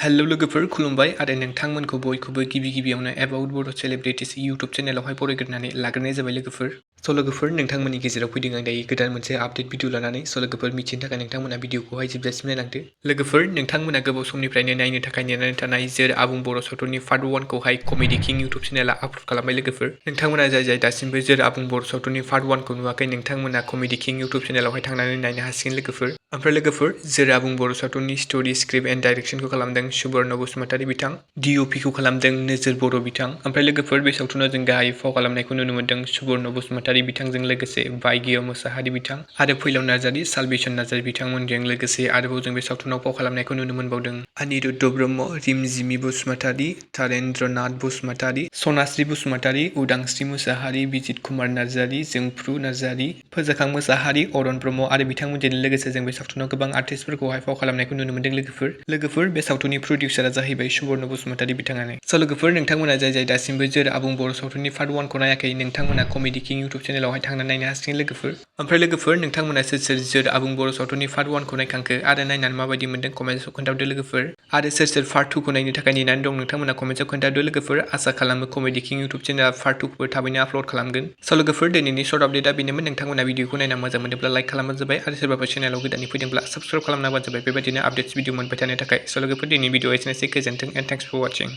Hello लोगोफोर खुलुमबाय आरो नोंथांमोनखौ बयखौबो गिबियावनो एबाउट बड' सेलिब्रिटिस इउट्युब चेनेलावहाय फरायग्रोनानै लाग्रोनाय जाबाय लोगोफोर। लोगोफोर नोंथांमोननि गेजेराव फैदों आं दायो गोदान मोनसे आपडेट भिडिअ लानानै लोगोफोर मिथिनो थाखाय नोंथांमोना भिडिअखौहाय जोबजासिम नायलांदो। लोगोफोर नोंथांमोना गोबाव समनिफ्रायनो नायनो थाखाय नेनानै थानाय जोर आबुं बर' सावथुननि पार्ट 1खौहाय कमेडि किं इउट्युब चेनेला आपल'ड खालामबाय लोगोफोर। नोंथांमोना जाय दासिमबो जोर आबुं बर' सावथुननि पार्ट 1खौ नुवाखै नोंथांमोना कमेडि किं इउट्युब चेनेलावहाय थांनानै नायनो हासिगोन लोगोफोर। ओमफ्राय लोगोफोर जोर आबुं बर' सावथुननि स्ट'रि स्क्रिप्ट एन्ड डाइरेक्सनखौ खालामदों सुबर्ण बसुमतारी बिथां। DOPखौ खालामदों नोजोर बर' बिथां। ओमफ्राय लोगोफोर बे सावथुनाव जों गाहाय फाव खालामनायखौ नुनो मोन्दों सुबर्ण बसुमतारी बिथांजों लोगोसे बायगिय मोसाहारि बिथां आरो फैलाव नार्जारि सालबिसन नार्जारि बिथांमोनजों लोगोसे आरोबाव जों बे सावथुनाव फाव खालामनायखौ नुनो मोनबावदों अनिरुद्ध ब्रह्म, रिमजिमि बसुमतारी, तारेन्द्रनाथ बसुमतारी, सनास्रि बसुमतारी, उदांस्रि मोसाहारि, बिजित कुमार नार्जारि, जोंफ्रु नार्जारि, फोजाखां मोसाहारि, अरन ब्रह्म आरो बिथांमोनजों लोगोसे जों बे सावथुनाव गोबां आर्टिस्टफोरखौहाय फाव खालामनायखौ नुनो मोन्दों लोगोफोर बे सावथुननि प्रडिउसारा जाहैबाय सुबर्ण बसुमतारी बिथाङानो। लोगोफोर नोंथांमोना जाय दासिमबो जोर आबुं बर' सावथुननि पार्ट 1खौ नायाखै नोंथांमोना कमेडि किं इउट्युब चेनेलावहाय थांनानै नायनो हासिगोन लोगोफोर। ओमफ्राय लोगोफोर नोंथांमोना सोर जोर आबुं बर' सावथुननि पार्ट 1खौ नायखांखो आरो नायनानै माबायदि मोन्दों कमेन्ट्सआव खोन्थाहरदो लोगोफोर। आरो सोर पार्ट 2खौ नायनो थाखाय नेनानै दं नोंथांमोना कमेन्ट्सआव खोन्थाहरदो लोगोफोर। आसा खालामो कमेडि किं इउट्युब चेनेला पार्ट 2खौबो थाबैनो आपल'ड खालामगोन। लोगोफोर दिनैनि सर्ट आपडेटआ बेनोमोन। नोंथांमोना भिडिअखौ नायना मोजां मोनोब्ला लाइक खालामबानो जाबाय आरो सोरबाफोर चेनेलाव गोदानै फैदोंब्ला साबस्क्राइब खालामना होबानो जाबाय बेबायदिनो आपडेट्स भिडिअ मोनबाय थानो थाखाय। लोगोफोर दिनैनि भिडिअआ एसेनोसै गोजोन्थों एन्ड थेंक्स फर वाचिं।